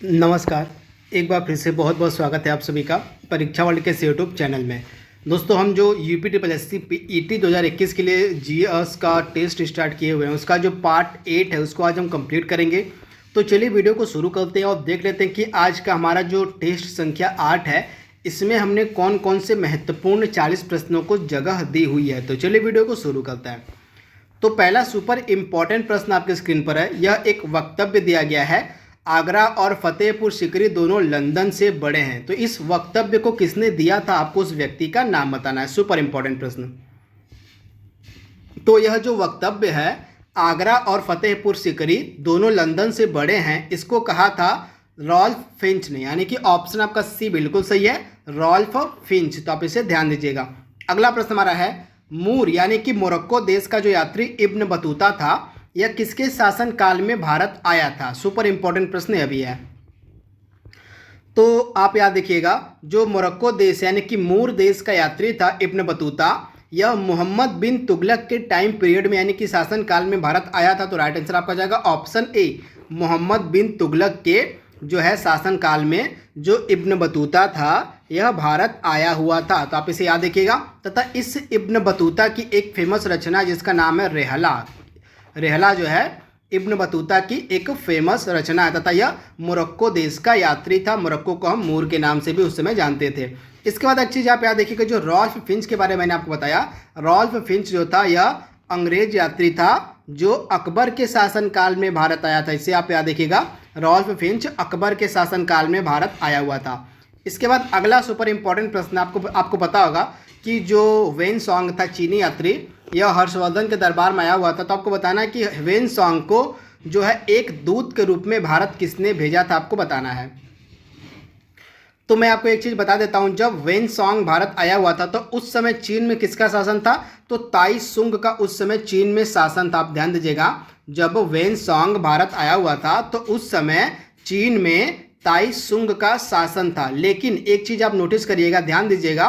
नमस्कार। एक बार फिर से बहुत बहुत स्वागत है आप सभी का परीक्षा वर्ल्ड के यूट्यूब चैनल में। दोस्तों, हम जो UP triple S C ET 2021 के लिए जीएस का टेस्ट स्टार्ट किए हुए हैं, उसका जो पार्ट 8 है उसको आज हम कंप्लीट करेंगे। तो चलिए वीडियो को शुरू करते हैं और देख लेते हैं कि आज का हमारा जो टेस्ट संख्या 8 है, इसमें हमने कौन कौन से महत्वपूर्ण 40 प्रश्नों को जगह दी हुई है। तो चलिए वीडियो को शुरू करते हैं। तो पहला सुपर इम्पॉर्टेंट प्रश्न आपके स्क्रीन पर है। यह एक वक्तव्य दिया गया है, आगरा और फतेहपुर सीकरी दोनों लंदन से बड़े हैं। तो इस वक्तव्य को किसने दिया था, आपको उस व्यक्ति का नाम बताना है। सुपर इंपॉर्टेंट प्रश्न। तो यह जो वक्तव्य है, आगरा और फतेहपुर सीकरी दोनों लंदन से बड़े हैं, इसको कहा था रॉल्फ फिंच ने। यानी कि ऑप्शन आपका सी बिल्कुल सही है, रॉल्फ फिंच। तो आप इसे ध्यान दीजिएगा। अगला प्रश्न हमारा है, मूर यानी कि मोरक्को देश का जो यात्री इब्न बतूता था, यह किसके शासन काल में भारत आया था। सुपर इंपॉर्टेंट प्रश्न यह भी है। तो आप याद देखिएगा, जो मोरक्को देश यानी कि मूर देश का यात्री था इब्न बतूता, यह मोहम्मद बिन तुगलक के टाइम पीरियड में यानी कि शासन काल में भारत आया था। तो राइट आंसर आपका जाएगा ऑप्शन ए, मोहम्मद बिन तुगलक के जो है शासन काल में जो इब्न बतूता था, यह भारत आया हुआ था। तो आप इसे याद देखिएगा। तथा इस इब्न बतूता की एक फेमस रचना जिसका नाम है रेहला। रेहला जो है इब्न बतूता की एक फेमस रचना है। तथा यह मोरक्को देश का यात्री था। मोरक्को को हम मूर के नाम से भी उस समय जानते थे। इसके बाद एक चीज़ आप याद देखिएगा, जो रॉल्फ फिंच के बारे में मैंने आपको बताया, रॉल्फ फिंच जो था यह अंग्रेज यात्री था जो अकबर के शासनकाल में भारत आया था। इसे आप याद देखिएगा, रॉल्फ फिंच अकबर के शासनकाल में भारत आया हुआ था। इसके बाद अगला सुपर इंपॉर्टेंट प्रश्न, आपको पता होगा कि जो वेन सॉन्ग था चीनी यात्री, यह हर्षवर्धन के दरबार में आया हुआ था। तो आपको बताना है कि वेन सॉन्ग को जो है एक दूत के रूप में भारत किसने भेजा था, आपको बताना है। तो मैं आपको एक चीज़ बता देता हूं, जब वेन सॉन्ग भारत आया हुआ था तो उस समय चीन में किसका शासन था, तो ताई सुंग का उस समय चीन में शासन था। आप ध्यान दीजिएगा, जब वेन सॉन्ग भारत आया हुआ था तो उस समय चीन में ताई सुंग का शासन था। लेकिन एक चीज़ आप नोटिस करिएगा, ध्यान दीजिएगा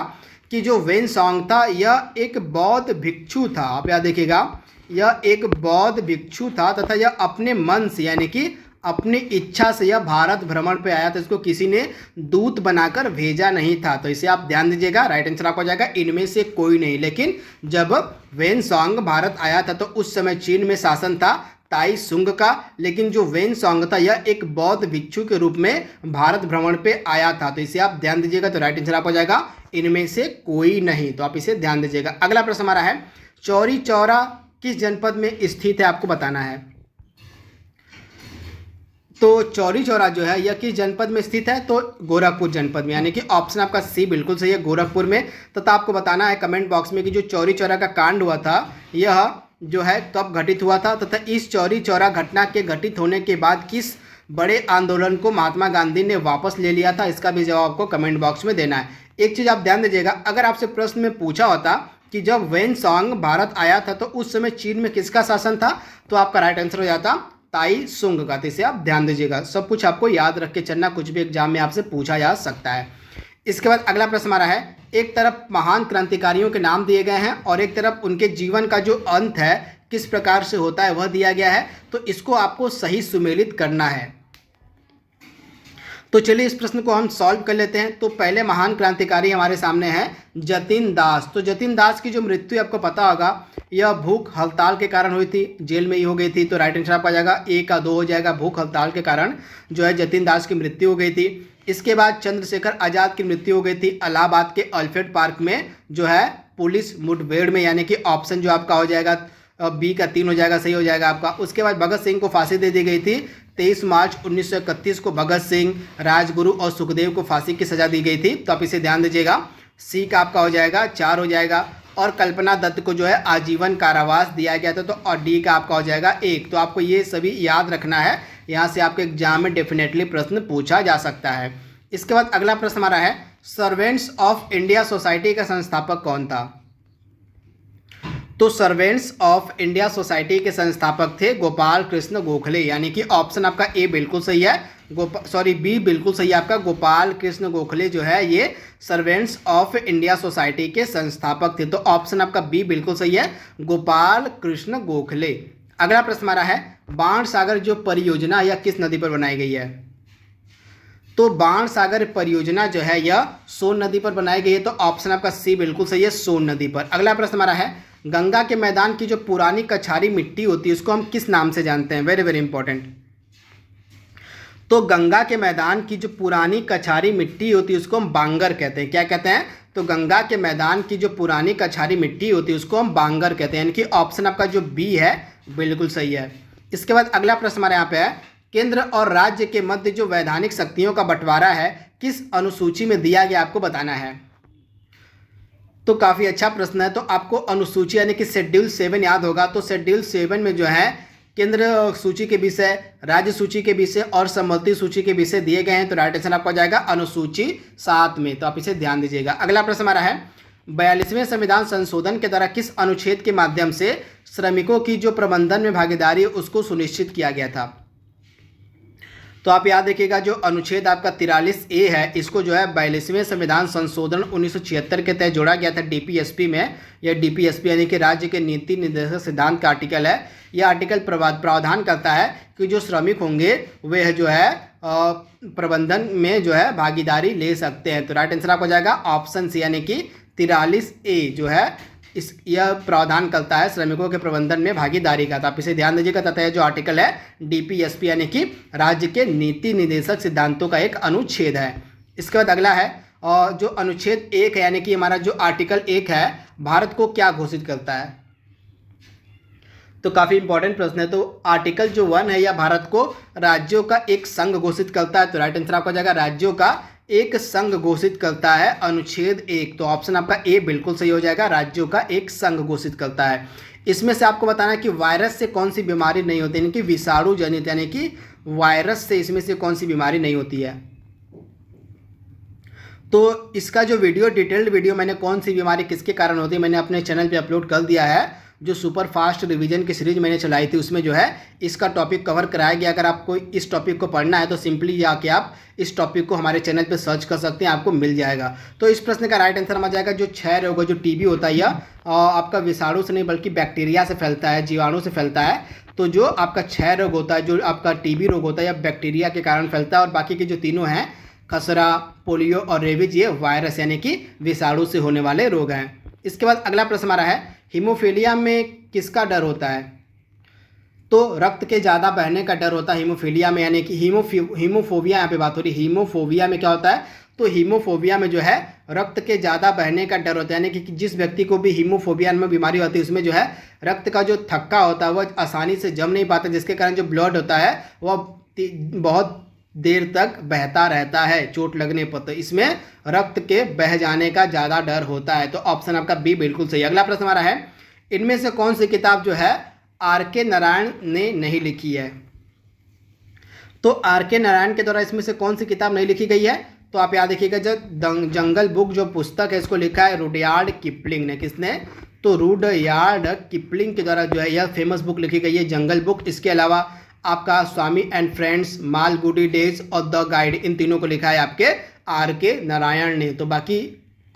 कि जो वेन सॉन्ग था यह एक बौद्ध भिक्षु था। आप याद देखिएगा, यह एक बौद्ध भिक्षु था तथा यह अपने मन से यानी कि अपनी इच्छा से यह भारत भ्रमण पे आया था। इसको किसी ने दूत बनाकर भेजा नहीं था। तो इसे आप ध्यान दीजिएगा। राइट आंसर आपको जाएगा इनमें से कोई नहीं। लेकिन जब वेन सॉन्ग भारत आया था तो उस समय चीन में शासन था ताई सुंग का। लेकिन जो वेन सॉन्ग था यह एक बौद्ध भिक्षु के रूप में भारत भ्रमण पे आया था। तो इसे आप ध्यान दीजिएगा। तो राइट आंसर आपको जाएगा इनमें से कोई नहीं। तो आप इसे ध्यान दीजिएगा। अगला प्रश्न हमारा है, चौरी चौरा किस जनपद में स्थित है, आपको बताना है। तो चौरी चौरा जो है यह किस जनपद में स्थित है, तो गोरखपुर जनपद में। यानी कि ऑप्शन आपका सी बिल्कुल सही है, गोरखपुर में। तथा आपको बताना है कमेंट बॉक्स में कि जो चौरी चौरा का कांड हुआ था यह जो है कब घटित हुआ था, तथा इस चौरी चौरा घटना के घटित होने के बाद किस बड़े आंदोलन को महात्मा गांधी ने वापस ले लिया था। इसका भी जवाब आपको कमेंट बॉक्स में देना है। एक चीज़ आप ध्यान दीजिएगा, अगर आपसे प्रश्न में पूछा होता कि जब वेन सॉन्ग भारत आया था तो उस समय चीन में किसका शासन था, तो आपका राइट आंसर हो जाता ताई सुंग का। तो इसे आप ध्यान दीजिएगा। सब कुछ आपको याद रख के चलना, कुछ भी एग्जाम में आपसे पूछा जा सकता है। इसके बाद अगला प्रश्न हमारा है, एक तरफ महान क्रांतिकारियों के नाम दिए गए हैं और एक तरफ उनके जीवन का जो अंत है किस प्रकार से होता है वह दिया गया है। तो इसको आपको सही सुमेलित करना है। तो चलिए इस प्रश्न को हम सॉल्व कर लेते हैं। तो पहले महान क्रांतिकारी हमारे सामने है जतिन दास। तो जतिन दास की जो मृत्यु आपको पता होगा, यह भूख हड़ताल के कारण हुई थी, जेल में ही हो गई थी। तो राइट आंसर आपका जाएगा ए का 2 हो जाएगा। भूख हड़ताल के कारण जो है जतिन दास की मृत्यु हो गई थी। इसके बाद चंद्रशेखर आज़ाद की मृत्यु हो गई थी इलाहाबाद के अल्फ्रेड पार्क में जो है पुलिस मुठभेड़ में। यानी कि ऑप्शन जो आपका हो जाएगा बी का 3 हो जाएगा, सही हो जाएगा आपका। उसके बाद भगत सिंह को फांसी दे दी गई थी। 23 मार्च 1931 को भगत सिंह, राजगुरु और सुखदेव को फांसी की सजा दी गई थी। तो आप इसे ध्यान दीजिएगा। सी का आपका हो जाएगा 4 हो जाएगा। और कल्पना दत्त को जो है आजीवन कारावास दिया गया था। तो और डी का आपका हो जाएगा 1। तो आपको ये सभी याद रखना है, यहाँ से आपके एग्जाम में डेफिनेटली प्रश्न पूछा जा सकता है। इसके बाद अगला प्रश्न हमारा है, सर्वेंट्स ऑफ इंडिया सोसाइटी का संस्थापक कौन था। तो सर्वेंट्स ऑफ इंडिया सोसाइटी के संस्थापक थे गोपाल कृष्ण गोखले। यानी कि ऑप्शन आपका ए बिल्कुल सही है, बी बिल्कुल सही है आपका। गोपाल कृष्ण गोखले जो है ये सर्वेंट्स ऑफ इंडिया सोसाइटी के संस्थापक थे। तो ऑप्शन आपका बी बिल्कुल सही है, गोपाल कृष्ण गोखले। अगला प्रश्न हमारा है, बाण सागर जो परियोजना यह किस नदी पर बनाई गई है। तो बाण सागर परियोजना जो है यह सोन नदी पर बनाई गई है, तो ऑप्शन आपका सी बिल्कुल सही है, सोन नदी पर। अगला प्रश्न हमारा है, गंगा के मैदान की जो पुरानी कछारी मिट्टी होती है उसको हम किस नाम से जानते हैं? Very very important. तो गंगा के मैदान की जो पुरानी कछारी मिट्टी होती है उसको हम बांगर कहते हैं। क्या कहते हैं? तो गंगा के मैदान की जो पुरानी कछारी मिट्टी होती है उसको हम बांगर कहते हैं, यानी कि ऑप्शन आपका जो बी है बिल्कुल सही है। इसके बाद अगला प्रश्न हमारे यहाँ पे है, केंद्र और राज्य के मध्य जो वैधानिक शक्तियों का बंटवारा है किस अनुसूची में दिया गया, आपको बताना है। तो काफ़ी अच्छा प्रश्न है। तो आपको अनुसूची यानी कि शेड्यूल 7 याद होगा। तो शेड्यूल 7 में जो है केंद्र सूची के विषय, राज्य सूची के विषय और सम्मति सूची के विषय दिए गए हैं। तो राइट आंसर आपका जाएगा अनुसूची 7 में। तो आप इसे ध्यान दीजिएगा। अगला प्रश्न हमारा है, 42वें संविधान संशोधन के द्वारा किस अनुच्छेद के माध्यम से श्रमिकों की जो प्रबंधन में भागीदारी है उसको सुनिश्चित किया गया था? तो आप याद रखिएगा, जो अनुच्छेद आपका 43A है इसको जो है 42वें संविधान संशोधन 1976 के तहत जोड़ा गया था डीपीएसपी में। यह डीपीएसपी यानी कि राज्य के नीति निर्देशक सिद्धांत का आर्टिकल है। यह आर्टिकल प्रावधान करता है कि जो श्रमिक होंगे वे जो है प्रबंधन में जो है भागीदारी ले सकते हैं। तो राइट आंसर आपको जाएगा ऑप्शन सी यानी कि 43A जो है यह प्रावधान करता है श्रमिकों के प्रबंधन में भागीदारी का। तो आप इसे ध्यान दीजिएगा तथा यह जो आर्टिकल है डीपीएसपी यानी कि राज्य के नीति निर्देशक सिद्धांतों का एक अनुच्छेद है। इसके बाद अगला है, और जो अनुच्छेद 1 है यानी कि हमारा जो आर्टिकल 1 है भारत को क्या घोषित करता है? तो काफ़ी इंपॉर्टेंट प्रश्न है। तो आर्टिकल जो 1 है यह भारत को राज्यों का एक संघ घोषित करता है। तो राइट आंसर आपका जाएगा राज्यों का एक संघ घोषित करता है, अनुच्छेद 1। तो ऑप्शन आपका ए बिल्कुल सही हो जाएगा, राज्यों का एक संघ घोषित करता है। इसमें से आपको बताना है कि वायरस से कौन सी बीमारी नहीं होती, यानी कि विषाणु जनित, यानी कि वायरस से इसमें से कौन सी बीमारी नहीं होती है। तो इसका जो वीडियो, डिटेल्ड वीडियो मैंने कौन सी बीमारी किसके कारण होती है मैंने अपने चैनल पे अपलोड कर दिया है। जो सुपर फास्ट रिवीजन की सीरीज मैंने चलाई थी उसमें जो है इसका टॉपिक कवर कराया गया। अगर आपको इस टॉपिक को पढ़ना है तो सिंपली जाके आप इस टॉपिक को हमारे चैनल पे सर्च कर सकते हैं, आपको मिल जाएगा। तो इस प्रश्न का राइट आंसर आ जाएगा जो क्षय रोग, जो टीबी होता है यह आपका विषाणु से नहीं बल्कि बैक्टीरिया से फैलता है, जीवाणु से फैलता है। तो जो आपका क्षय रोग होता है, जो आपका टीबी रोग होता है यह बैक्टीरिया के कारण फैलता है, और बाकी के जो तीनों हैं खसरा, पोलियो और रेबीज ये वायरस यानी कि विषाणु से होने वाले रोग हैं। इसके बाद अगला प्रश्न हमारा है, हीमोफीलिया में किसका डर होता है? तो रक्त के ज़्यादा बहने का डर होता है हीमोफीलिया में, यानी कि हीमोफोबिया यहाँ पे बात हो रही है। हीमोफोबिया में क्या होता है? तो हीमोफोबिया में जो है रक्त के ज़्यादा बहने का डर होता है, यानी कि जिस व्यक्ति को भी हीमोफोबिया में बीमारी होती है उसमें जो है रक्त का जो थक्का होता है वह आसानी से जम नहीं पाता, जिसके कारण जो ब्लड होता है वह बहुत देर तक बहता रहता है चोट लगने पर। तो इसमें रक्त के बह जाने का ज़्यादा डर होता है। तो ऑप्शन आपका बी बिल्कुल सही। अगला प्रश्न हमारा है, इनमें से कौन सी किताब जो है आर.के. नारायण ने नहीं लिखी है? तो आर.के. नारायण के द्वारा इसमें से कौन सी किताब नहीं लिखी गई है? तो आप याद रखिएगा, जो जंगल बुक जो पुस्तक है इसको लिखा है रुडयार्ड किपलिंग ने। किसने? तो रुडयार्ड किपलिंग के द्वारा जो है यह फेमस बुक लिखी गई है, जंगल बुक। इसके अलावा आपका स्वामी एंड फ्रेंड्स, मालगुडी डेज और द गाइड, इन तीनों को लिखा है आपके आर.के. नारायण ने। तो बाकी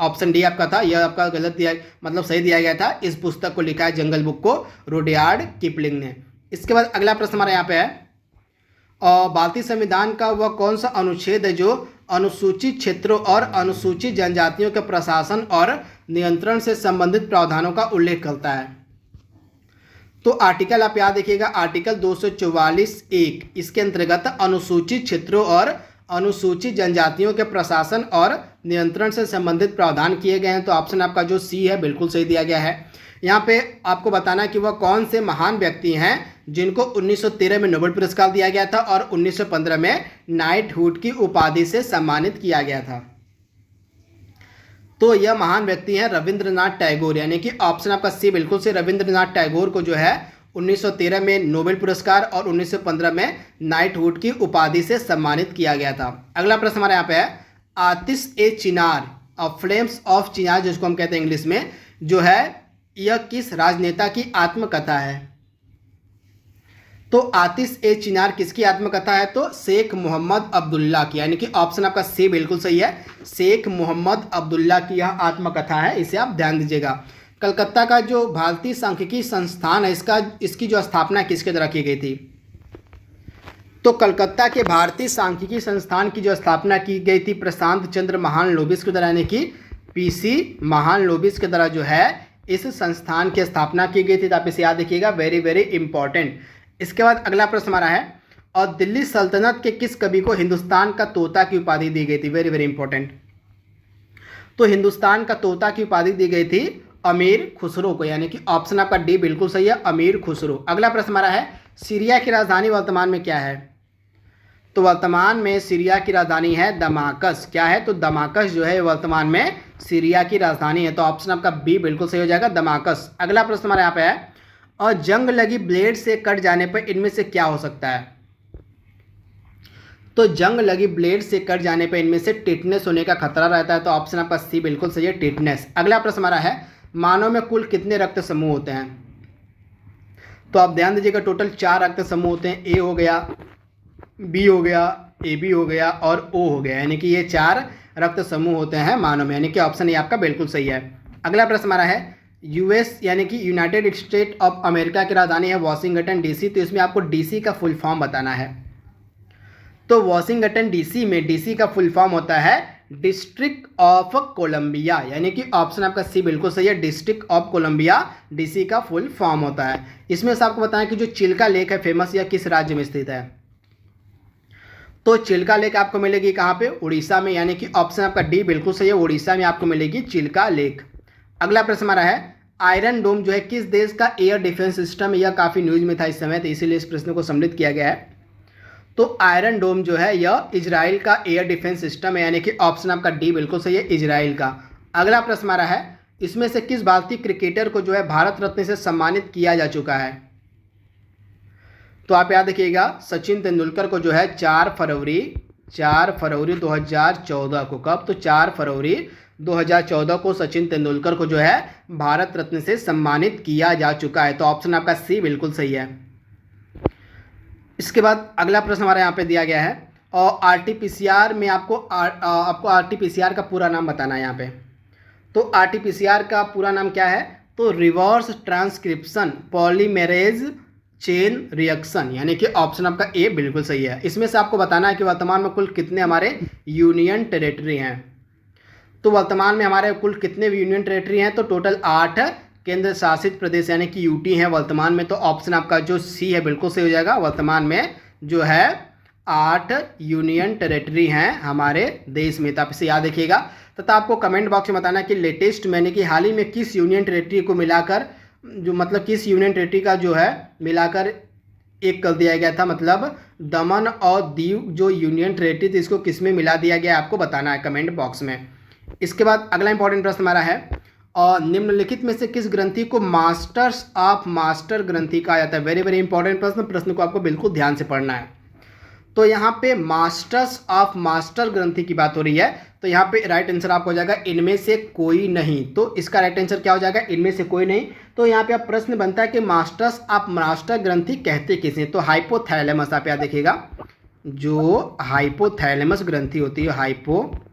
ऑप्शन डी आपका था, यह आपका गलत दिया, मतलब सही दिया गया था। इस पुस्तक को लिखा है जंगल बुक को रुडयार्ड किपलिंग ने। इसके बाद अगला प्रश्न हमारे यहाँ पे है, और भारतीय संविधान का वह कौन सा अनुच्छेद है जो अनुसूचित क्षेत्रों और अनुसूचित जनजातियों के प्रशासन और नियंत्रण से संबंधित प्रावधानों का उल्लेख करता है? तो आर्टिकल आप याद रखिएगा, आर्टिकल 244(1) इसके अंतर्गत अनुसूचित क्षेत्रों और अनुसूचित जनजातियों के प्रशासन और नियंत्रण से संबंधित प्रावधान किए गए हैं। तो ऑप्शन आपका जो सी है बिल्कुल सही दिया गया है। यहाँ पे आपको बताना है कि वह कौन से महान व्यक्ति हैं जिनको 1913 में नोबेल पुरस्कार दिया गया था और 1915 में नाइटहुड की उपाधि से सम्मानित किया गया था। तो यह महान व्यक्ति हैं रविंद्रनाथ टैगोर, यानी कि ऑप्शन आपका सी बिल्कुल से। रविंद्रनाथ टैगोर को जो है 1913 में नोबेल पुरस्कार और 1915 में नाइटहुड की उपाधि से सम्मानित किया गया था। अगला प्रश्न हमारे यहाँ पे है, आतिश-ए-चिनार फ्लेम्स ऑफ चिनार जिसको हम कहते हैं इंग्लिश में, जो है यह किस राजनेता की आत्मकथा है? तो आतिश-ए-चिनार किसकी आत्मकथा है? तो शेख मोहम्मद अब्दुल्ला की, यानी कि ऑप्शन आपका सी बिल्कुल सही है। शेख मोहम्मद अब्दुल्ला की यह आत्मकथा है, इसे आप ध्यान दीजिएगा। कलकत्ता का जो भारतीय सांख्यिकी संस्थान है इसकी जो स्थापना किसके द्वारा की गई थी? तो कलकत्ता के भारतीय सांख्यिकी संस्थान की जो स्थापना की गई थी प्रशांत चंद्र महालनोबिस के द्वारा, यानी कि पीसी महालनोबिस के द्वारा जो है इस संस्थान की स्थापना की गई थी। तो आप इसे याद रखिएगा, वेरी वेरी इंपॉर्टेंट। इसके बाद अगला प्रश्न हमारा है, और दिल्ली सल्तनत के किस कवि को हिंदुस्तान का तोता की उपाधि दी गई थी? Very very important. तो हिंदुस्तान का तोता की उपाधि दी गई थी अमीर खुसरो को, यानी कि ऑप्शन आपका डी बिल्कुल सही है, अमीर खुसरो। अगला प्रश्न हमारा है, सीरिया की राजधानी वर्तमान में क्या है? तो वर्तमान में सीरिया की राजधानी है दमाकस। क्या है? तो दमाकस जो है वर्तमान में सीरिया की राजधानी है। तो ऑप्शन आपका बी बिल्कुल सही हो जाएगा, दमाकस। अगला प्रश्न हमारे यहाँ पे है, और जंग लगी ब्लेड से कट जाने पर इनमें से क्या हो सकता है? तो जंग लगी ब्लेड से कट जाने पर इनमें से टिटनेस होने का खतरा रहता है। तो ऑप्शन आपका सी बिल्कुल सही है, टिटनेस। अगला प्रश्न हमारा है, मानव में कुल कितने रक्त समूह होते हैं? तो आप ध्यान दीजिएगा, टोटल 4 रक्त समूह होते हैं। ए हो गया, बी हो गया, ए बी हो गया और ओ हो गया, यानी कि ये 4 रक्त समूह होते हैं मानव में, यानी कि ऑप्शन ए आपका बिल्कुल सही है। अगला प्रश्न हमारा है, यूएस यानी कि यूनाइटेड स्टेट ऑफ अमेरिका की राजधानी है वाशिंगटन डीसी। तो इसमें आपको डीसी का फुल फॉर्म बताना है। तो वाशिंगटन डीसी में डीसी का फुल फॉर्म होता है डिस्ट्रिक्ट ऑफ कोलंबिया, यानी कि ऑप्शन आपका सी बिल्कुल सही है, डिस्ट्रिक्ट ऑफ कोलंबिया डीसी का फुल फॉर्म होता है। इसमें से आपको बताएं कि जो चिल्का लेक है फेमस, या किस राज्य में स्थित है? तो चिल्का लेक आपको मिलेगी कहाँ पे? उड़ीसा में, यानी कि ऑप्शन आपका डी बिल्कुल सही है, उड़ीसा में आपको मिलेगी चिल्का लेक। अगला प्रश्न हमारा है, आयरन डोम जो है किस देश का एयर डिफेंस सिस्टम है? यह काफ़ी न्यूज में था इस समय, तो इसीलिए इस प्रश्न को सम्मिलित किया गया है। तो आयरन डोम जो है यह इजराइल का एयर डिफेंस सिस्टम है, यानी कि ऑप्शन आपका डी बिल्कुल सही है, इजराइल का। अगला प्रश्न हमारा है, इसमें से किस भारतीय क्रिकेटर को जो है भारत रत्न से सम्मानित किया जा चुका है? तो आप याद रखिएगा, सचिन तेंदुलकर को जो है 4 फरवरी 2014 को, कब? तो 4 फरवरी 2014 को सचिन तेंदुलकर को जो है भारत रत्न से सम्मानित किया जा चुका है। तो ऑप्शन आपका सी बिल्कुल सही है। इसके बाद अगला प्रश्न हमारे यहाँ पे दिया गया है, और आरटीपीसीआर में आपको आरटीपीसीआर का पूरा नाम बताना है यहाँ पे। तो आरटीपीसीआर का पूरा नाम क्या है? तो reverse transcription polymerase chain reaction, यानी कि ऑप्शन आपका ए बिल्कुल सही है। इसमें से आपको बताना है कि वर्तमान में कुल कितने हमारे यूनियन टेरिटरी हैं। तो वर्तमान में हमारे कुल कितने यूनियन टेरिटरी हैं? तो टोटल 8 केंद्र शासित प्रदेश यानी कि यूटी हैं वर्तमान में। तो ऑप्शन आपका जो सी है बिल्कुल सही हो जाएगा। वर्तमान में जो है 8 यूनियन टेरिटरी हैं हमारे देश में। तो आप इसे याद रखिएगा, तथा आपको कमेंट बॉक्स में बताना कि लेटेस्ट मैंने कि हाल ही में किस यूनियन टेरिटरी को मिलाकर, जो मतलब किस यूनियन टेरिटरी का जो है मिलाकर एक कर दिया गया था, मतलब दमन और दीव जो यूनियन टेरिटरी थी इसको किस में मिला दिया गया, आपको बताना है कमेंट बॉक्स में। इसके बाद अगला इंपॉर्टेंट प्रश्न हमारा है, और निम्नलिखित में से किस ग्रंथि को मास्टर्स ऑफ मास्टर ग्रंथि कहा जाता है? वेरी वेरी इंपॉर्टेंट प्रश्न को आपको बिल्कुल ध्यान से पढ़ना है। तो यहाँ पे मास्टर्स ऑफ मास्टर ग्रंथि की बात हो रही है, तो यहाँ पे राइट आंसर आपको हो जाएगा इनमें से कोई नहीं। तो इसका राइट आंसर क्या हो जाएगा? इनमें से कोई नहीं। तो यहाँ पे आप प्रश्न बनता है कि मास्टर्स ऑफ मास्टर ग्रंथि कहते किसे? तो हाइपोथैलेमस, आप याद देखिएगा, जो हाइपोथैलेमस ग्रंथि होती है, हाइपोथैलेमस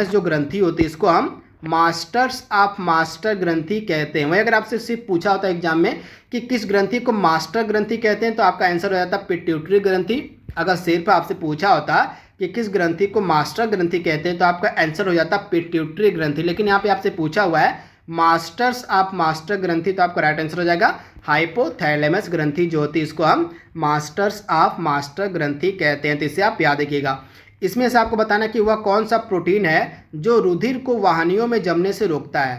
जो ग्रंथि होती है इसको हम मास्टर्स ऑफ मास्टर ग्रंथि कहते हैं। वही अगर आपसे सिर्फ पूछा होता है एग्जाम में कि किस ग्रंथि को मास्टर ग्रंथि कहते हैं, तो आपका आंसर हो जाता पिट्यूटरी ग्रंथि। अगर सिर्फ आपसे पूछा होता कि किस ग्रंथि को मास्टर ग्रंथि कहते हैं, तो आपका आंसर हो जाता पिट्यूटरी ग्रंथि। लेकिन यहाँ पे आपसे पूछा हुआ है मास्टर्स ऑफ मास्टर ग्रंथि, तो आपका राइट आंसर हो जाएगा हाइपोथैलेमस ग्रंथि जो होती है इसको हम मास्टर्स ऑफ मास्टर ग्रंथि कहते हैं। तो इसे आप याद रखिएगा। इसमें से आपको बताना कि वह कौन सा प्रोटीन है जो रुधिर को वाहिनियों में जमने से रोकता है।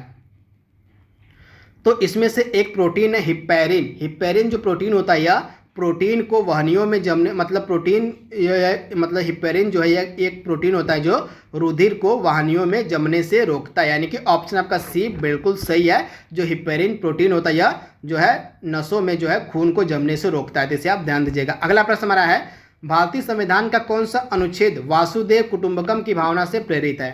तो इसमें से एक प्रोटीन है हिप्पेरिन। हिप्पेरिन जो प्रोटीन होता है यह प्रोटीन को वाहिनियों में जमने, मतलब हिप्पेरिन जो है यह एक प्रोटीन होता है जो रुधिर को वाहिनियों में जमने से रोकता है, यानी कि ऑप्शन आपका सी बिल्कुल सही है। जो हिप्पेरिन प्रोटीन होता है यह जो है नसों में जो है खून को जमने से रोकता है। तो इसे आप ध्यान दीजिएगा। अगला प्रश्न हमारा है, भारतीय संविधान का कौन सा अनुच्छेद वासुदेव कुटुंबकम की भावना से प्रेरित है?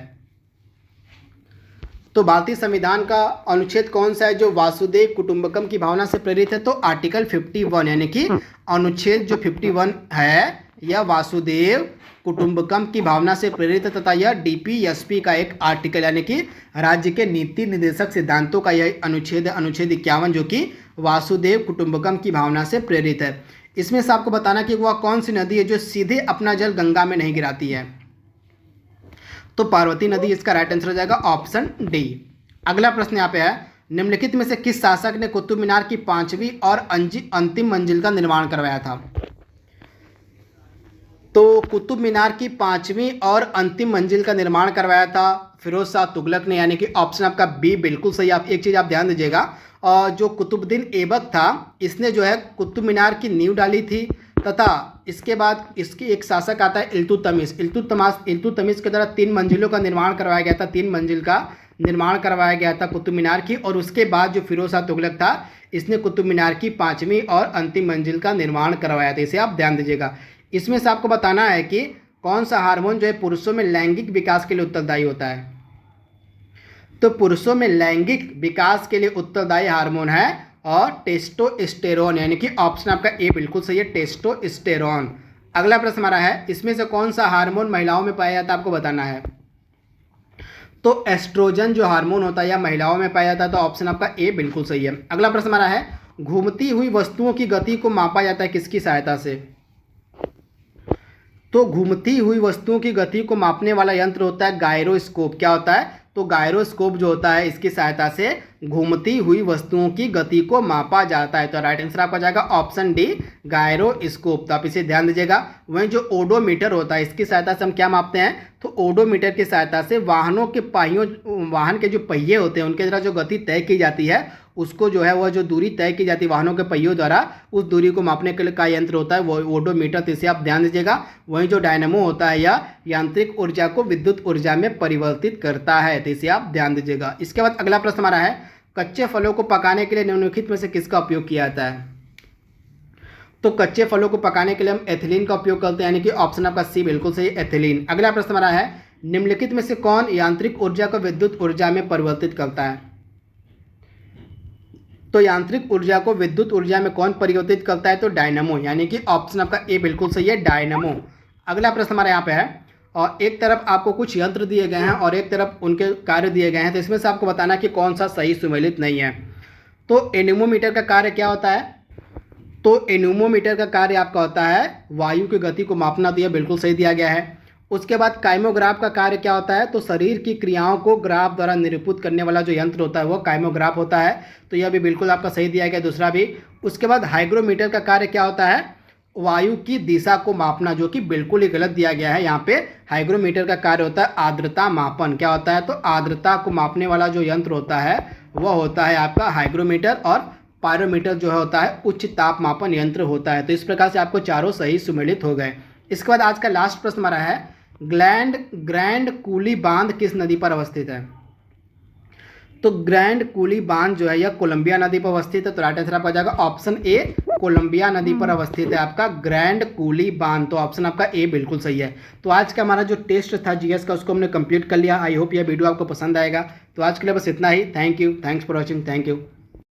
तो भारतीय संविधान का अनुच्छेद कौन सा है जो वासुदेव कुटुंबकम की भावना से प्रेरित है? तो आर्टिकल 51, यानी कि अनुच्छेद जो 51 है यह वासुदेव कुटुंबकम की भावना से प्रेरित है, तथा यह डीपीएसपी का एक आर्टिकल, यानी कि राज्य के नीति निर्देशक सिद्धांतों का यह अनुच्छेद है, अनुच्छेद 51, जो कि वासुदेव कुटुंबकम की भावना से प्रेरित है। इसमें से आपको बताना कि वह कौन सी नदी है जो सीधे अपना जल गंगा में नहीं गिराती है। तो पार्वती नदी इसका राइट आंसर हो जाएगा ऑप्शन डी। अगला प्रश्न यहाँ पे है, निम्नलिखित में से किस शासक ने कुतुब मीनार की 5वीं और अंतिम मंजिल का निर्माण करवाया था। तो कुतुब मीनार की 5वीं और अंतिम मंजिल का निर्माण करवाया था फिरोज शाह तुगलक ने, यानी कि ऑप्शन आपका बी बिल्कुल सही। आप एक चीज़ आप ध्यान दीजिएगा, और जो कुतुबुद्दीन ऐबक था इसने जो है कुतुब मीनार की नींव डाली थी, तथा इसके बाद इसकी एक शासक आता है इल्तुतमिश के द्वारा 3 मंजिलों का निर्माण करवाया गया था, 3 मंजिल का निर्माण करवाया गया था कुतुब मीनार की। और उसके बाद जो फिरोज शाह तुगलक था इसने कुतुब मीनार की 5वीं और अंतिम मंजिल का निर्माण करवाया था। इसे आप ध्यान दीजिएगा। इसमें से आपको बताना है कि कौन सा हार्मोन जो है पुरुषों में लैंगिक विकास के लिए उत्तरदायी होता है। तो पुरुषों में लैंगिक विकास के लिए उत्तरदायी हार्मोन है और टेस्टोस्टेरोन, यानी कि ऑप्शन आपका ए बिल्कुल सही है, टेस्टोस्टेरोन। अगला प्रश्न हमारा है, इसमें से कौन सा हार्मोन महिलाओं में पाया जाता है, आपको बताना है। तो एस्ट्रोजन जो हार्मोन होता है या महिलाओं में पाया जाता है, तो ऑप्शन आपका ए बिल्कुल सही है। अगला प्रश्न हमारा है, घूमती हुई वस्तुओं की गति को मापा जाता है किसकी सहायता से। तो घूमती हुई वस्तुओं की गति को मापने वाला यंत्र होता है गायरोस्कोप। क्या होता है, तो गायरोस्कोप जो होता है इसकी सहायता से घूमती हुई वस्तुओं की गति को मापा जाता है। तो राइट आंसर आपका जाएगा ऑप्शन डी गायरोस्कोप। तो आप इसे ध्यान दीजिएगा। वहीं जो ओडोमीटर होता है इसकी सहायता से हम क्या मापते हैं, तो ओडोमीटर की सहायता से वाहन के जो पहिए होते हैं उनके द्वारा जो गति तय की जाती है उसको जो है वह जो दूरी तय की जाती है वाहनों के पहियों द्वारा, उस दूरी को मापने के लिए का यंत्र होता है वो ओडोमीटर। तो इसे आप ध्यान दीजिएगा। वहीं जो डायनामो होता है या यांत्रिक ऊर्जा को विद्युत ऊर्जा में परिवर्तित करता है, तो इसे आप ध्यान दीजिएगा। इसके बाद अगला प्रश्न हमारा है, कच्चे फलों को पकाने के लिए निम्नलिखित में से किसका उपयोग किया जाता है। तो कच्चे फलों को पकाने के लिए हम एथिलीन का उपयोग करते हैं, यानी कि ऑप्शन आपका सी बिल्कुल सही, एथिलीन। अगला प्रश्न हमारा है, निम्नलिखित में से कौन यांत्रिक ऊर्जा को विद्युत ऊर्जा में परिवर्तित करता है। तो यांत्रिक ऊर्जा को विद्युत ऊर्जा में कौन परिवर्तित करता है, तो डायनामो, यानी कि ऑप्शन आपका ए बिल्कुल सही है, डायनामो। अगला प्रश्न हमारे यहाँ पे है, और एक तरफ आपको कुछ यंत्र दिए गए हैं और एक तरफ उनके कार्य दिए गए हैं, तो इसमें से आपको बताना कि कौन सा सही सुमेलित नहीं है। तो एनीमोमीटर का कार्य क्या होता है, तो एनीमोमीटर का कार्य आपका होता है वायु की गति को मापना, तो यह बिल्कुल सही दिया गया है। उसके बाद काइमोग्राफ का कार्य क्या होता है, तो शरीर की क्रियाओं को ग्राफ द्वारा निरूपित करने वाला जो यंत्र होता है वो काइमोग्राफ होता है, तो यह भी बिल्कुल आपका सही दिया गया, दूसरा भी। उसके बाद हाइग्रोमीटर का कार्य क्या होता है, वायु की दिशा को मापना, जो कि बिल्कुल ही गलत दिया गया है यहाँ पे। हाइग्रोमीटर का कार्य होता है आर्द्रता मापन। क्या होता है, तो आर्द्रता को मापने वाला जो यंत्र होता है वह होता है आपका हाइग्रोमीटर, और पायरोमीटर जो होता है उच्च ताप मापन यंत्र होता है। तो इस प्रकार से आपको चारों सही सुमेलित हो गए। इसके बाद आज का लास्ट प्रश्न हमारा है, ग्रैंड कूली बांध किस नदी पर अवस्थित है। तो ग्रैंड कूली बांध जो है यह कोलंबिया नदी पर अवस्थित है, तो राइट आंसर आपका जाएगा ऑप्शन ए, कोलंबिया नदी पर अवस्थित है आपका ग्रैंड कूली बांध। तो ऑप्शन आपका ए बिल्कुल सही है। तो आज का हमारा जो टेस्ट था जीएस का उसको हमने कंप्लीट कर लिया। आई होप यह वीडियो आपको पसंद आएगा। तो आज के लिए बस इतना ही। Thank you, thanks for watching, thank you.